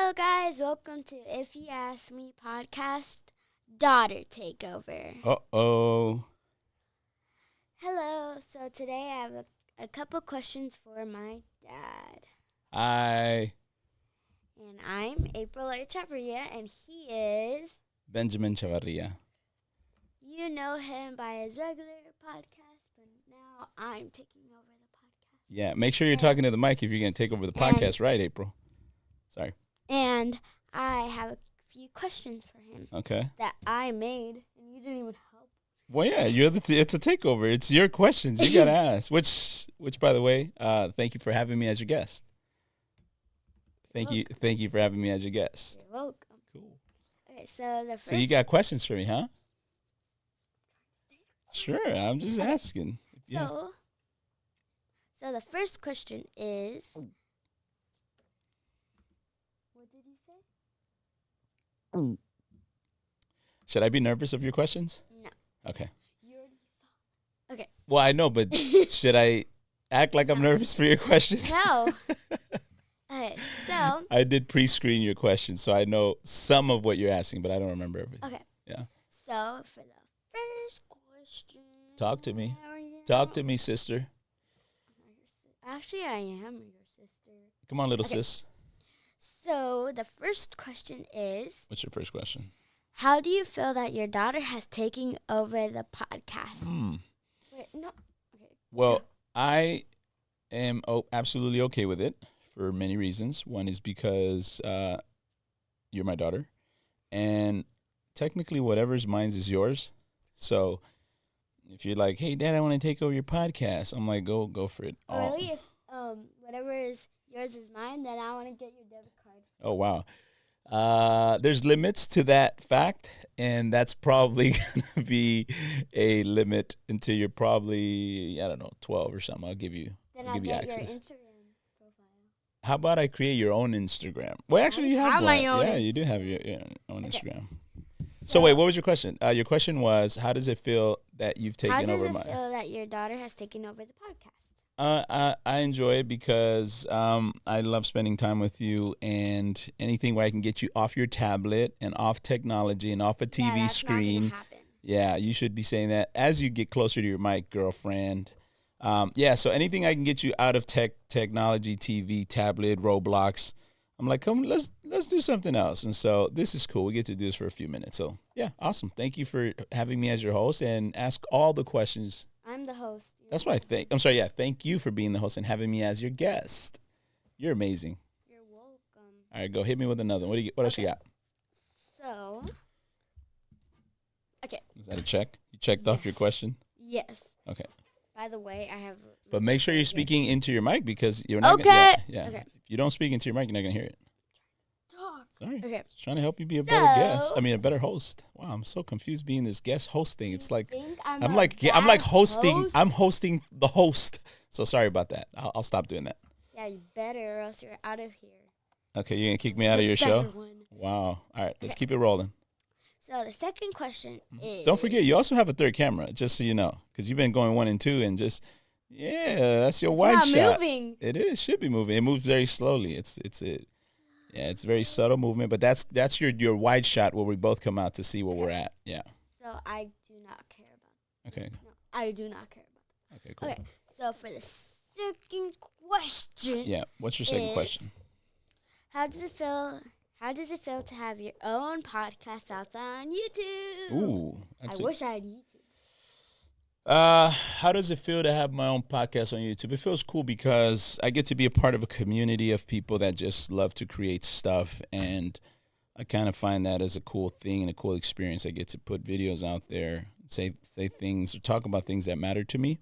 Hello, guys. Welcome to If You Ask Me podcast, Daughter Takeover. Uh-oh. Hello. So today I have a couple questions for my dad. Hi. And I'm April Chavarria, and he is... Benjamin Chavarria. You know him by his regular podcast, but now I'm taking over the podcast. Yeah, make sure you're talking to the mic if you're going to take over the podcast, right, April? Sorry. And I have a few questions for him. Okay. That I made, and you didn't even help. Well, yeah, it's a takeover. It's your questions. You got to ask. Which, by the way, thank you for having me as your guest. Thank you for having me as your guest. You're welcome. Cool. Okay, so the first... So you got questions for me, huh? Sure, I'm just asking. Yeah. So the first question is... What did he say? Should I be nervous of your questions? No. Okay. You already saw. Okay. Well, I know, but should I act like I'm nervous for your questions? No. Okay, so... I did pre-screen your questions, so I know some of what you're asking, but I don't remember everything. Okay. Yeah. So, for the first question... Talk to me. Talk to me, sister. Actually, I am your sister. Come on, little sis. So, the first question is... What's your first question? How do you feel that your daughter has taken over the podcast? Wait, no. Okay. Well, I am absolutely okay with it for many reasons. One is because you're my daughter, and technically whatever's mine is yours. So if you're like, hey, Dad, I want to take over your podcast, I'm like, go for it. Really? If whatever is yours is mine, then I want to get your debit card. Oh, wow. There's limits to that fact, and that's probably going to be a limit until you're probably, 12 or something. I'll give you access. Your Instagram profile. How about I create your own Instagram? Well, actually, you have one. my own. Yeah, you do have your own Instagram. So wait, what was your question? Your question was, how does it feel that you've taken over How does it feel that your daughter has taken over the podcast? I enjoy it because I love spending time with you, and anything where I can get you off your tablet and off technology and off a TV screen. Not gonna happen. Yeah, you should be saying that as you get closer to your mic, girlfriend. So anything I can get you out of technology, TV, tablet, Roblox, I'm like, come, let's do something else. And so this is cool. We get to do this for a few minutes. So yeah, awesome. Thank you for having me as your host, and ask all the questions. I'm the host. That's what I think. I'm sorry. Yeah, thank you for being the host and having me as your guest. You're amazing. You're welcome. All right, go hit me with another. What else you got? So, okay. Is that a check? You checked off your question? Yes. Okay. By the way, I have... But make sure you're speaking into your mic, because you're not Okay. Yeah. Okay. If you don't speak into your mic, you're not going to hear it. Talk. Sorry. Okay. Just trying to help you be a better guest. A better host. Wow, I'm so confused being this guest host thing. It's like I'm like hosting. Host? I'm hosting the host. So sorry about that. I'll stop doing that. Yeah, you better, or else you're out of here. Okay, you're going to kick me out of your show? One. Wow. All right, let's keep it rolling. So the second question is... Don't forget, you also have a third camera, just so you know, because you've been going 1 and 2 and just... Yeah, that's your wide shot. It's not moving. It is. Should be moving. It moves very slowly. It's very subtle movement, but that's your wide shot where we both come out to see where we're at. Yeah. So I do not care about that. Okay. No, I do not care about that. Okay, cool. Okay, so for the second question... Yeah, what's your second question? How does it feel to have your own podcast outside on YouTube? Ooh. I wish I had YouTube. How does it feel to have my own podcast on YouTube? It feels cool because I get to be a part of a community of people that just love to create stuff, and I kind of find that as a cool thing and a cool experience. I get to put videos out there, say things, or talk about things that matter to me,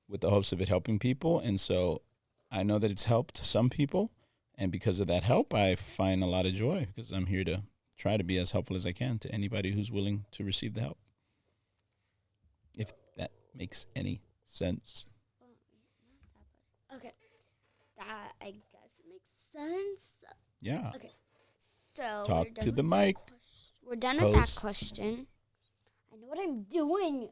with the hopes of it helping people. And so I know that it's helped some people, and because of that help, I find a lot of joy, because I'm here to try to be as helpful as I can to anybody who's willing to receive the help. If that makes any sense. Okay. That, I guess, makes sense. Yeah. Okay. So Talk to the mic. We're done with that question. I know what I'm doing.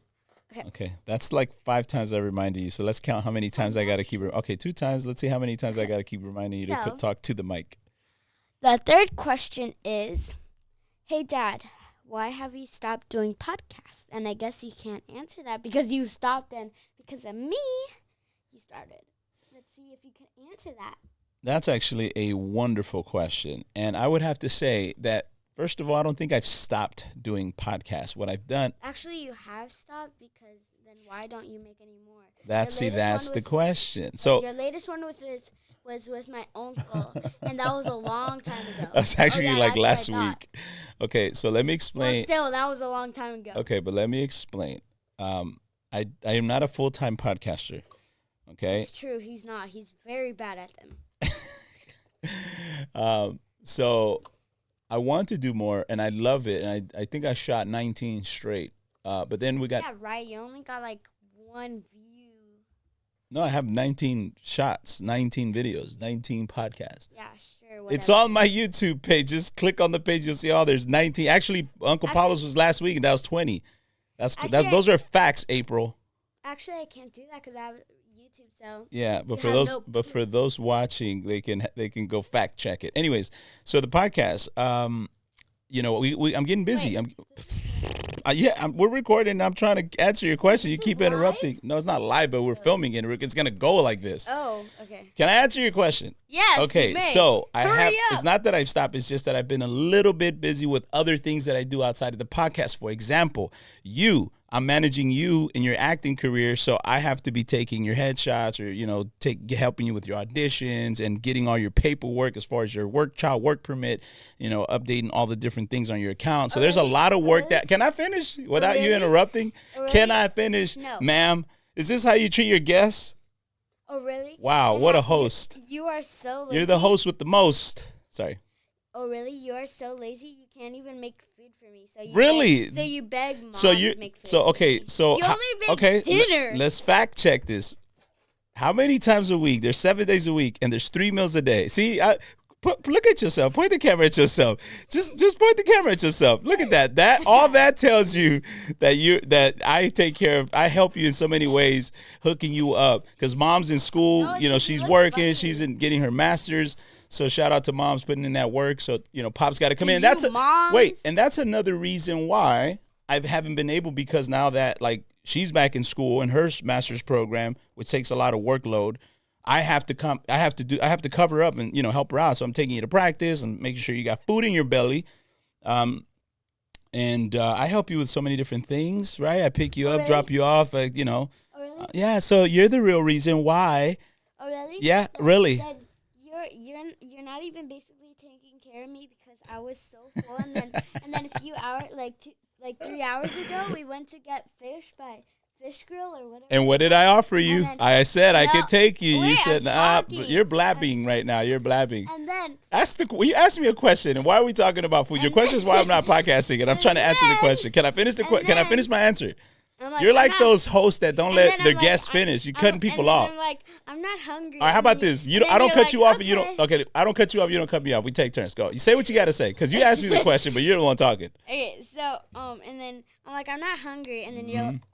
Okay. That's like 5 times I reminded you. So let's count how many times I got to keep. Okay, 2 times. Let's see how many times I got to keep reminding you to talk to the mic. The third question is, hey, Dad, why have you stopped doing podcasts? And I guess you can't answer that because you stopped and because of me, you started. Let's see if you can answer that. That's actually a wonderful question. And I would have to say that, first of all, I don't think I've stopped doing podcasts. What I've done... Actually, you have stopped because then why don't you make any more? That's the question. So your latest one was with my uncle, and that was a long time ago. That's actually last week. Okay, so let me explain. Well, still, that was a long time ago. Okay, but let me explain. I am not a full-time podcaster. Okay? It's true. He's not. He's very bad at them. So I want to do more, and I love it, and I think I shot 19 straight. But then we got... Yeah, right. You only got like one view. No, I have 19 shots, 19 videos, 19 podcasts. Yeah, sure. Whatever. It's on my YouTube page. Just click on the page. You'll see, there's 19. Actually, Uncle Paulo's was last week, and that was 20. Those are facts, April. Actually, I can't do that because I have YouTube, so... Yeah, but for those watching, they can go fact check it. Anyways, so the podcast, I'm getting busy. We're recording. And I'm trying to answer your question. You keep interrupting. No, it's not live, but we're filming it. It's gonna go like this. Oh, okay. Can I answer your question? Yes. Okay, so it's not that I've stopped. It's just that I've been a little bit busy with other things that I do outside of the podcast. For example, I'm managing you in your acting career, so I have to be taking your headshots or, helping you with your auditions and getting all your paperwork as far as your child work permit, updating all the different things on your account. So there's a lot of work that... Can I finish without you interrupting? Can I finish? No. Ma'am, is this how you treat your guests? Oh, really? Wow, what a host. You are so lazy. You're the host with the most. Sorry. Oh, really? You are so lazy you can't even make food for me. So you beg mom to make food. You only make dinner. Let's fact check this. How many times a week? There's 7 days a week, and there's 3 meals a day. See, look at yourself. Point the camera at yourself. Just point the camera at yourself. Look at that. That tells you that I take care of. I help you in so many ways, hooking you up. Because mom's in school. She's working. Funny. She's getting her master's. So shout out to moms putting in that work. So, Pop's got to come in. And that's another reason why I haven't been able, because now that she's back in school in her master's program, which takes a lot of workload, I have to cover up and, help her out. So I'm taking you to practice and making sure you got food in your belly. And I help you with so many different things, right? I pick you up, really? Drop you off, Oh, really? Yeah. So you're the real reason why. Oh, really? Yeah, really. You're not even basically taking care of me because I was so full, and then a few hours, 3 hours ago, we went to get fish by Fish Grill or whatever. And what did I offer you? I said I could take you. You said, nah, you're blabbing right now. You're blabbing. And then you asked me a question, and why are we talking about food? Your question is why I'm not podcasting, and I'm trying to answer the question. Can I finish Can I finish my answer? You're like those hosts that don't let their guests finish. You're cutting people off. I'm not hungry. All right, how about this? I don't cut you off, and you don't. Okay, I don't cut you off. You don't cut me off. We take turns. Go. You say what you got to say, because you asked me the question, but you're the one talking. Okay, so and then I'm like, I'm not hungry, and then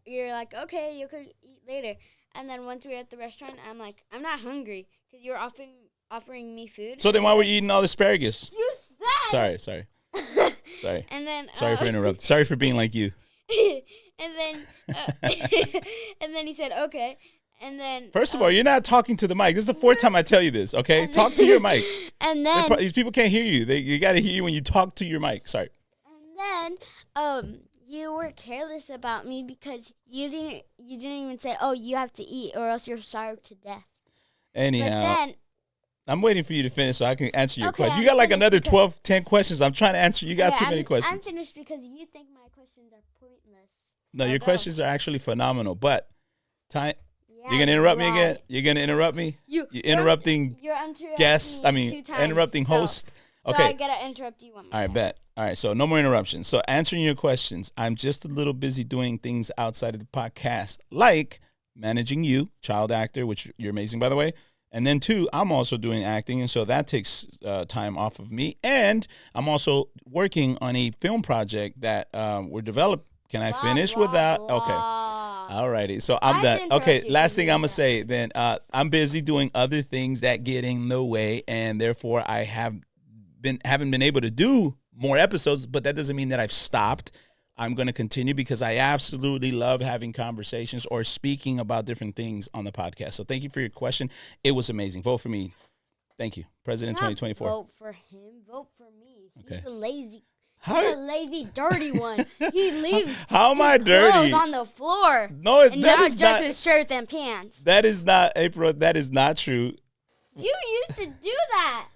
you're like, okay, you could eat later, and then once we're at the restaurant, I'm like, I'm not hungry, because you're offering me food. So then why were you eating all the asparagus? You said. Sorry. And then sorry for interrupting. Sorry for being like you. And then he said, okay. And then first of all, you're not talking to the mic. This is the fourth time I tell you this. Okay, talk to your mic. And then these people can't hear you. You got to hear you when you talk to your mic. Sorry. And then you were careless about me because you didn't even say, oh, you have to eat or else you're starved to death. Anyhow. But then I'm waiting for you to finish so I can answer your question. You got another 12, 10 questions. I'm trying to answer. You got too many questions. I'm finished because you think my questions are pointless. No, your questions are actually phenomenal. But you're going to interrupt me again? You're going to interrupt me? You're interrupting guests. Interrupting host. Okay. So I got to interrupt you one more time. All right, bet. All right, so no more interruptions. So answering your questions, I'm just a little busy doing things outside of the podcast, like managing you, child actor, which you're amazing, by the way. And then 2, I'm also doing acting, and so that takes time off of me. And I'm also working on a film project that we're developing. Can I finish without? Okay. All righty. So I'm done. Okay, last thing I'm going to say then. I'm busy doing other things that get in the way, and therefore I have haven't been able to do more episodes, but that doesn't mean that I've stopped. I'm going to continue because I absolutely love having conversations or speaking about different things on the podcast. So thank you for your question. It was amazing. Vote for me. Thank you. President 2024. Vote for him. Vote for me. He's Okay. a lazy, dirty one. He leaves How am I dirty? clothes on the floor. No, and that not is just not. his shirts and pants. That is not, April. That is not true. You used to do that.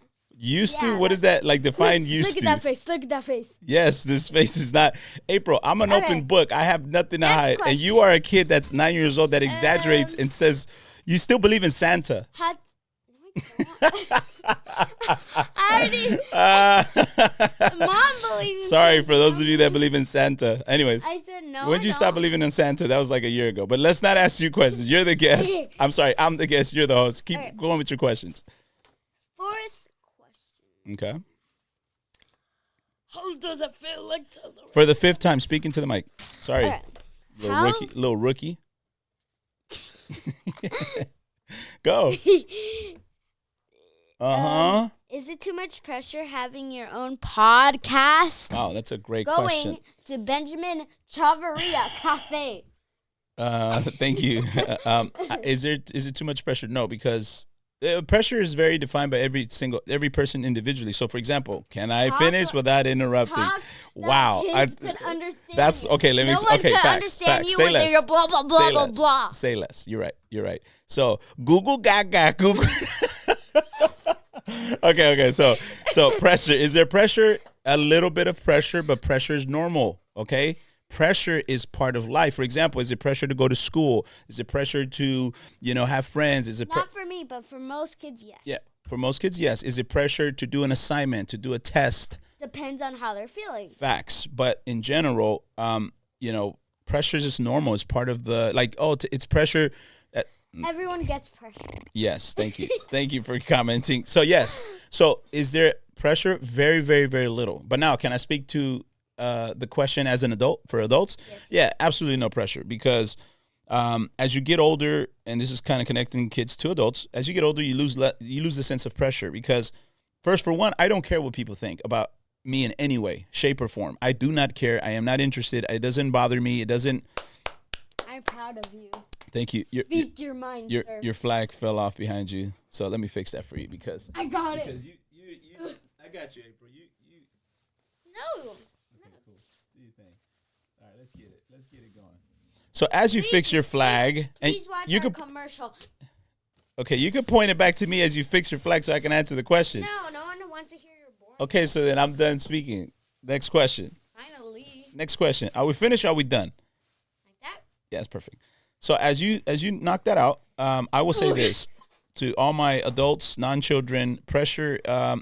Used Yeah, to? What is that? Like define used Look to. at that face. Look at that face. Yes, this face is not. April, I'm an Okay. open book. I have nothing to Next hide. And you are a kid that's 9 years old that exaggerates and says you still believe in Santa. How, I already. Mom believes. Sorry for those of you that believe in Santa. Anyways, I said no. when did you stop believing in Santa? That was like a year ago. But let's not ask you questions. You're the guest. Okay. I'm sorry. I'm the guest. You're the host. Keep Okay. going with your questions. Fourth question. Okay. How does it feel like to the For the fifth time, speaking to the mic. Sorry, Okay. little rookie. Go. Is it too much pressure having your own podcast? Wow, that's a great Going question. to Benjamin Chavarria Cafe. Thank you. Is it too much pressure? No, because pressure is very defined by every person individually. So, for example, can I finish without interrupting? Talk Wow, that kids could understand that's you. okay. Let me. No one Okay, could facts. understand Facts. you Say with less. your blah blah blah Say blah less. blah. Say less. You're right. You're right. So Google Gaga Google. Okay. So pressure. Is there pressure? A little bit of pressure, but pressure is normal. Okay. Pressure is part of life. For example, is it pressure to go to school? Is it pressure to, have friends? Is it Not for me, but for most kids, yes. Yeah. For most kids, yes. Is it pressure to do an assignment, to do a test? Depends on how they're feeling. Facts. But in general, pressure is just normal. It's part of the, it's pressure. Everyone gets pressure. Yes. Thank you. Thank you for commenting. So, yes. So, is there pressure? Very, very, very little. But now, can I speak to the question as an adult, for adults? Yes. Yeah, absolutely no pressure because as you get older, and this is kind of connecting kids to adults, as you get older, you lose the sense of pressure because first, for one, I don't care what people think about me in any way, shape, or form. I do not care. I am not interested. It doesn't bother me. It doesn't. I'm proud of you. Thank you. Speak your mind, sir. Your flag fell off behind you, so let me fix that for you because I got it. because you I got you, April. You. No. Okay, cool. Do your thing. All right, let's get it going. So as you fix your flag, and Please watch you our could commercial. okay, you can point it back to me as you fix your flag so I can answer the question. No one wants to hear your boring. Okay, so then I'm done speaking. Next question. Finally. Next question. Are we finished? Or are we done? Like that? Yeah, that's perfect. So as you knock that out, I will say this to all my adults, non-children. Pressure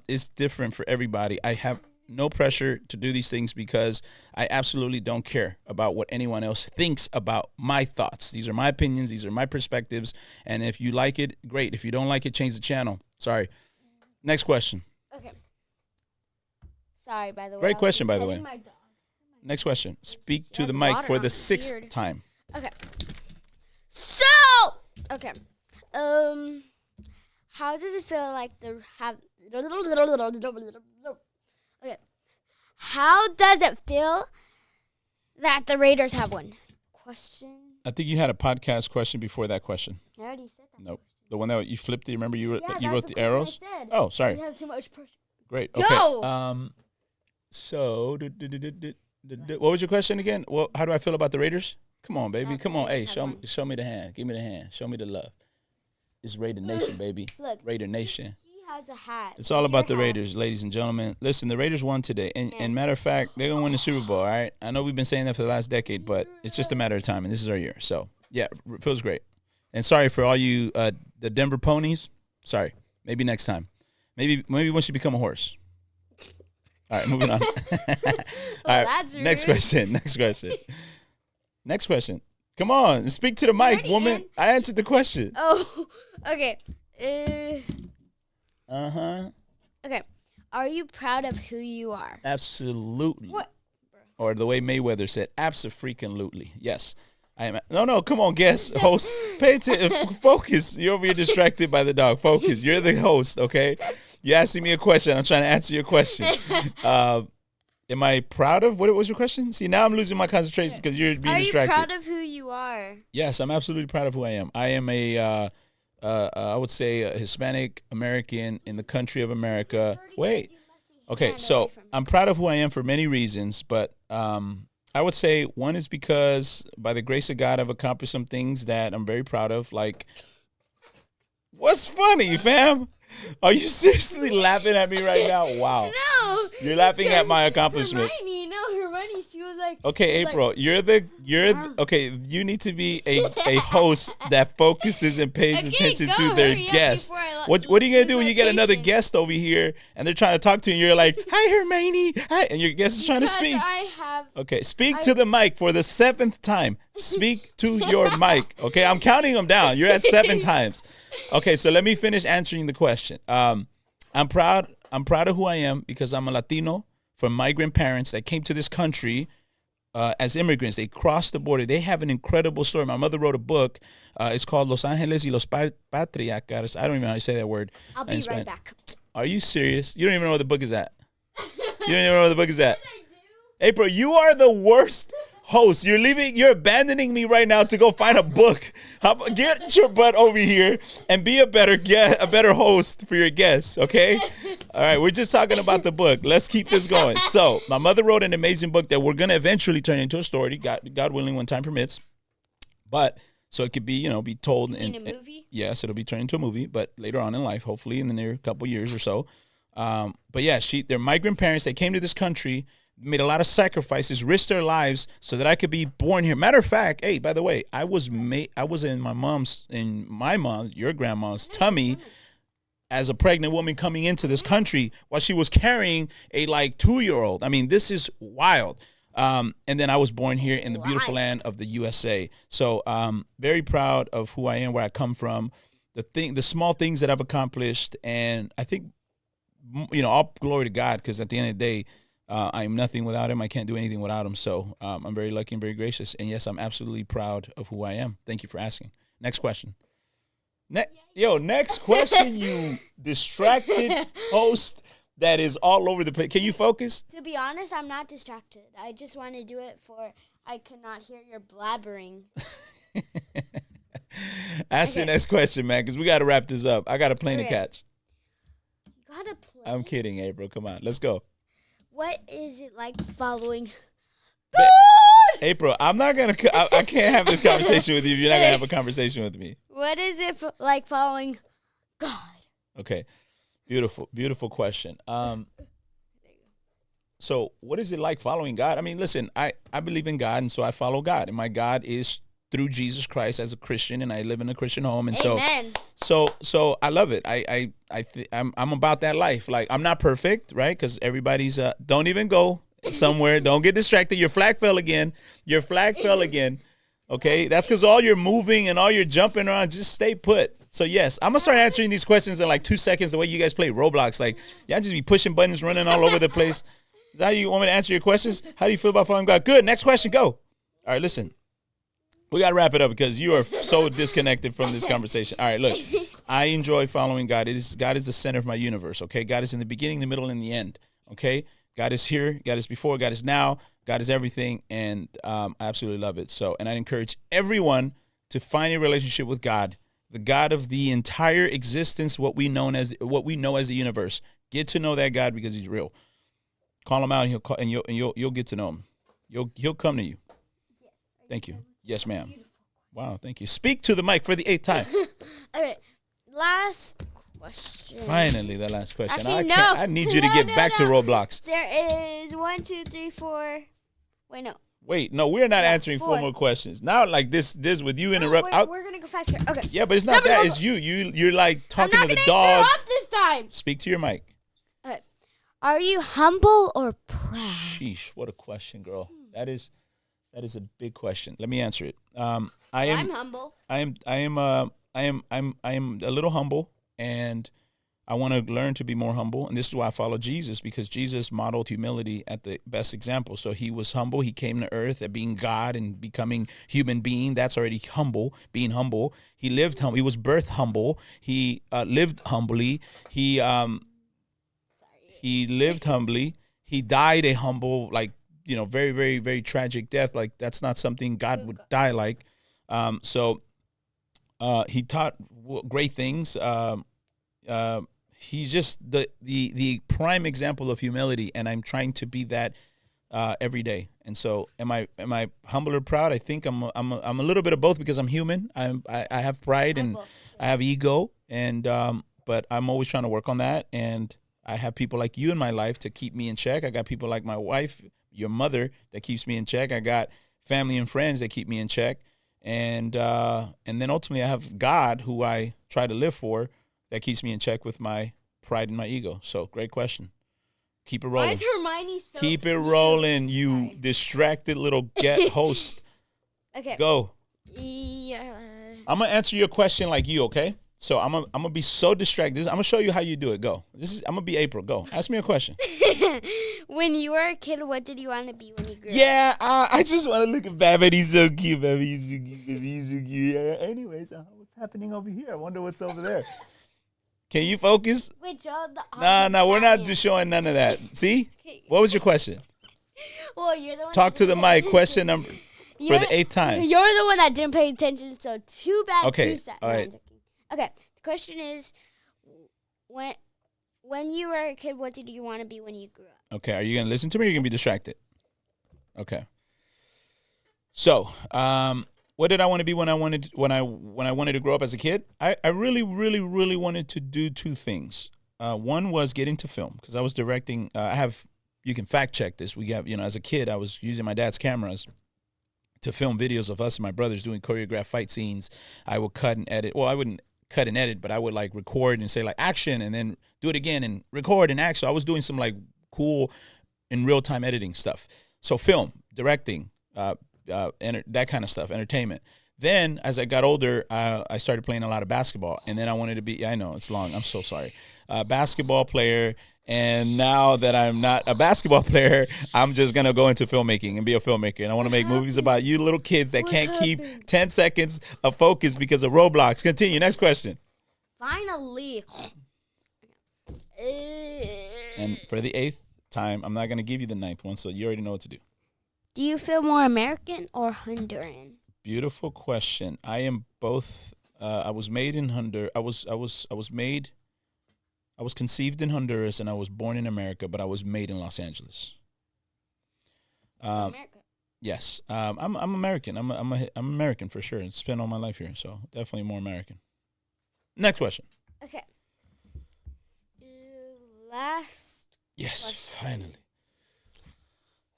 is different for everybody. I have no pressure to do these things because I absolutely don't care about what anyone else thinks about my thoughts. These are my opinions. These are my perspectives. And if you like it, great. If you don't like it, change the channel. Sorry. Next question. Okay. Sorry, by the way. Great question, by the petting way. my dog. Next question. Speak to has the mic water for on the his 6th beard. time. Okay. So, okay. How does it feel like to have? Okay. How does it feel that the Raiders have won? Question. I think you had a podcast question before that question. I already said that. Nope. The one that you flipped it. Remember you Yeah, you that's wrote the question arrows? I said. Oh, sorry. You have too much pressure. Great. Go! Okay. So, what was your question again? Well, how do I feel about the Raiders? Come on, baby. That's Come on. what Hey, I said show me the hand. Give me the hand. Show me the love. It's Raider Nation, baby. Look. Raider Nation. He has a hat. It's all What's about the your hat? Raiders, ladies and gentlemen. Listen, the Raiders won today. And matter of fact, they're going to win the Super Bowl, all right? I know we've been saying that for the last decade, but it's just a matter of time, and this is our year. So, yeah, it feels great. And sorry for all you the Denver Ponies. Sorry. Maybe next time. Maybe once you become a horse. All right, moving on. All right, that's next rude. question. Next question. Come on, speak to the mic, already woman. I answered the question. Oh, okay. Okay. Are you proud of who you are? Absolutely. What? Or the way Mayweather said, abso-freaking-lutely. Yes. I am. No, come on, guest, host. Pay attention. Focus. You're over here distracted by the dog. Focus. You're the host, okay? You're asking me a question. I'm trying to answer your question. Am I proud of what was your question? See, now I'm losing my concentration because you're being distracted. Are you proud of who you are? Yes, I'm absolutely proud of who I am. I am I would say a Hispanic American in the country of America. Wait. Okay, so I'm proud of who I am for many reasons, but I would say one is because by the grace of God, I've accomplished some things that I'm very proud of. Like, what's funny, fam? Are you seriously laughing at me right now? Wow. No. You're laughing at my accomplishments. Hermione, she was like. Okay, April, okay, you need to be a host that focuses and pays attention to their guests. What are you going to do when you get another guest over here and they're trying to talk to you and you're like, "Hi, Hermione." Hi, and your guest is trying to speak. Okay, speak to the mic for the 7th time. Speak to your mic. Okay, I'm counting them down. You're at 7 times. Okay, so let me finish answering the question. I'm proud of who I am because I'm a Latino from migrant parents that came to this country as immigrants. They crossed the border. They have an incredible story. My mother wrote a book. It's called Los Angeles y los Patriarcas. I don't even know how to say that word. I'll be right back. Are you serious? You don't even know where the book is at. You don't even know where the book is at. April, you are the worst host. You're abandoning me right now to go find a book. Get your butt over here and be a better host for your guests, okay? All right, we're just talking about the book. Let's keep this going. So, my mother wrote an amazing book that we're going to eventually turn into a story, God willing, when time permits. But so it could be, be told in a movie? Yes, it'll be turned into a movie, but later on in life, hopefully in the near couple years or so. But yeah, they're migrant parents. They came to this country, made a lot of sacrifices, risked their lives so that I could be born here. Matter of fact, hey, by the way, I was in your grandma's tummy as a pregnant woman coming into this country while she was carrying a 2-year-old. I mean, this is wild. And then I was born here in the beautiful land of the USA. So very proud of who I am, where I come from, the small things that I've accomplished. And I think, all glory to God, because at the end of the day, I am nothing without him. I can't do anything without him. So I'm very lucky and very gracious. And yes, I'm absolutely proud of who I am. Thank you for asking. Next question. Next question, you distracted host that is all over the place. Can you focus? To be honest, I'm not distracted. I just want to do it I cannot hear your blabbering. Ask your next question, man, because we got to wrap this up. I got a plane to catch. You got a plane? I'm kidding, April. Come on, let's go. What is it like following God? April, I'm not going to, I can't have this conversation with you if you're not going to have a conversation with me. What is it like following God? Okay. Beautiful, beautiful question. So what is it like following God? I mean, listen, I believe in God, and so I follow God. And my God is through Jesus Christ as a Christian, and I live in a Christian home. And Amen. So I love it. I'm about that life. Like, I'm not perfect, right? Because everybody's, don't even go somewhere. Don't get distracted. Your flag fell again. Okay? That's because all you're moving and all you're jumping around, just stay put. So, yes, I'm going to start answering these questions in 2 seconds the way you guys play Roblox. Like, y'all just be pushing buttons, running all over the place. Is that how you want me to answer your questions? How do you feel about following God? Good. Next question. Go. All right, listen. We got to wrap it up because you are so disconnected from this conversation. All right, look. I enjoy following God. God is the center of my universe, okay? God is in the beginning, the middle, and the end, okay? God is here. God is before. God is now. God is everything, and I absolutely love it. So, and I encourage everyone to find a relationship with God, the God of the entire existence, what we know as the universe. Get to know that God because He's real. Call Him out, and you'll get to know Him. He'll come to you. Thank you. Yes, ma'am. Wow, thank you. Speak to the mic for the 8th time. Okay, last question. Finally, the last question. Actually, I need you to get back to Roblox. There is 1, 2, 3, 4. Wait, no. Wait, no, we're not answering 4 more questions. Now, like this with you interrupt. We're going to go faster. Okay. Yeah, but it's not that. It's you. You're like talking to the dog. I'm not going to interrupt this time. Speak to your mic. Okay. Are you humble or proud? Sheesh, what a question, girl. That is a big question. Let me answer it. I'm humble. I am a little humble, and I want to learn to be more humble. And this is why I follow Jesus, because Jesus modeled humility at the best example. So he was humble. He came to earth at being God and becoming human being. That's already humble, being humble. He lived humble. He was birthed humble. He lived humbly. He He lived humbly. He died a humble, like, very, very, very tragic death. Like, that's not something God would die like. So he taught great things. He's just the prime example of humility, and I'm trying to be that every day. And so, am I humble or proud? I think I'm a little bit of both, because I'm human. I have pride and I have ego, and but I'm always trying to work on that. And I have people like you in my life to keep me in check. I got people like my wife, your mother, that keeps me in check. I got family and friends that keep me in check. And then ultimately I have God, who I try to live for, that keeps me in check with my pride and my ego. So, great question. Keep it rolling. Why is Hermione so Keep it cute? rolling, you distracted little host. Okay. Go. Yeah. I'm gonna answer your question like you, okay? So I'm gonna be so distracted. I'm gonna show you how you do it. Go. I'm gonna be April. Go. Ask me a question. When you were a kid, what did you want to be when you grew up? Yeah, I just want to look at Babbitt. He's so cute, baby. He's so cute, baby. He's so cute. Yeah. Anyways, what's happening over here? I wonder what's over there. Can you focus? Wait, Joe, No, we're not just showing none of that. See? What was your question? Well, you're the one. Talk to the mic. Question number for the 8th time. You're the one that didn't pay attention, so too bad. Okay, too sad. all right. Okay, the question is, when you were a kid, what did you want to be when you grew up? Okay, are you gonna listen to me, or are you gonna be distracted? Okay. So, what did I want to be when I wanted to grow up as a kid? I really, really, really wanted to do 2 things. One was get into film, because I was directing. You can fact check this. We have, as a kid, I was using my dad's cameras to film videos of us and my brothers doing choreographed fight scenes. I would cut and edit. Well, I wouldn't cut and edit, but I would like record and say like action, and then do it again and record and act. So I was doing some like cool in real time editing stuff. So film, directing, that kind of stuff, entertainment. Then as I got older, I started playing a lot of basketball, and then I wanted to be. I know it's long. I'm so sorry. Basketball player. And now that I'm not a basketball player, I'm just going to go into filmmaking and be a filmmaker. And I want to make movies about you little kids that can't keep 10 seconds of focus because of Roblox. Continue. Next question. Finally. And for the 8th time, I'm not going to give you the 9th one, so you already know what to do. Do you feel more American or Honduran? Beautiful question. I am both. I was made in Honduras. I was conceived in Honduras and I was born in America, but I was made in Los Angeles. America. Yes, I'm American. I'm American for sure. Spent all my life here, so definitely more American. Next question. Okay. Last. Yes, question. Finally.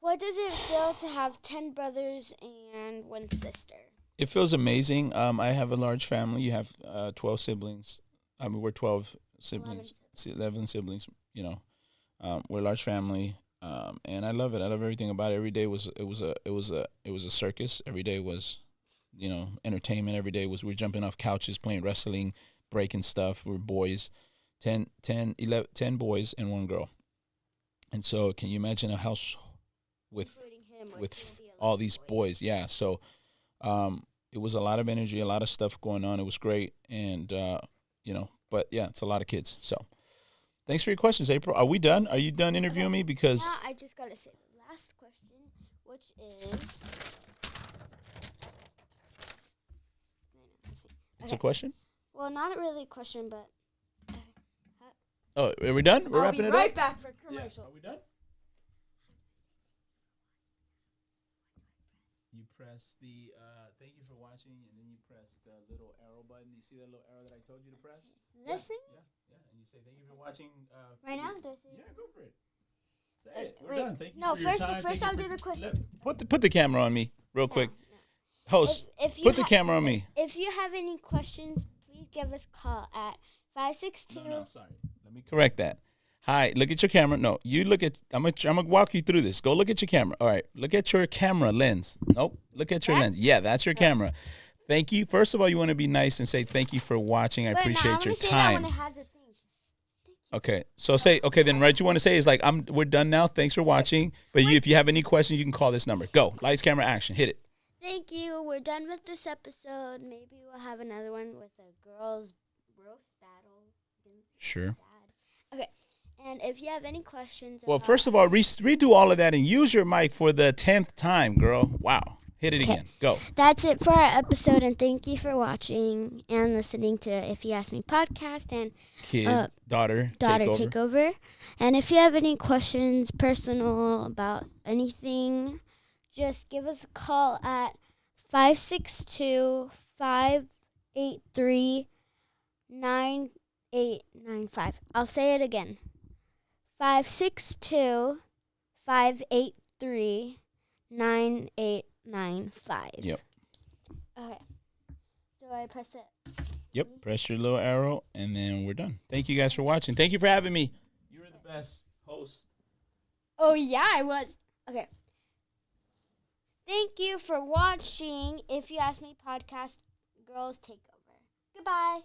What does it feel to have 10 brothers and 1 sister? It feels amazing. I have a large family. You have 12 siblings. I mean, we're 12 siblings. 11 siblings, we're a large family, and I love it. I love everything about it. Every day was a circus. Every day was, entertainment. Every day was we're jumping off couches, playing wrestling, breaking stuff. We're boys, 10 boys and 1 girl. And so, can you imagine a house with all these boys? Yeah. So, it was a lot of energy, a lot of stuff going on. It was great, and but yeah, it's a lot of kids. So. Thanks for your questions, April. Are we done? Are you done interviewing me? Because I just got to say the last question, which is... It's a question? Well, not really a question, but... Oh, are we done? We're wrapping it up? I'll be right back for commercials. Yeah. Are we done? You press the, thank you for watching, and then you press the little arrow button. You see that little arrow that I told you to press? Listen? Yeah. And you say thank you for watching. Right now? Do I say yeah, go for it. Say it. We're done. Thank you for your time. First I'll do the question. Put the camera on me real quick. No. Host, put the camera on me. If you have any questions, please give us a call at 562. No, sorry. Let me correct that. Hi, look at your camera. No, you look at. I'm gonna walk you through this. Go look at your camera. All right, look at your camera lens. Nope, look at your lens. Yeah, that's your camera. Thank you. First of all, you want to be nice and say thank you for watching. I appreciate your time. Okay, so say okay. Then right, you want to say is like we're done now. Thanks for watching. But if you have any questions, you can call this number. Go. Lights, camera, action. Hit it. Thank you. We're done with this episode. Maybe we'll have another one with a girls roast battle. Sure. Okay. And if you have any questions, Well, first of all, redo all of that and use your mic for the 10th time, girl. Wow. Hit it again. Go. That's it for our episode, and thank you for watching and listening to If You Ask Me podcast and daughter Takeover. And if you have any questions, personal about anything, just give us a call at 562-583-9895. I'll say it again. 562-583-9895. Yep. Okay. So I press it. Yep. Press your little arrow, and then we're done. Thank you guys for watching. Thank you for having me. You were the best host. Oh, yeah, I was. Okay. Thank you for watching If You Ask Me podcast, Girls Takeover. Goodbye.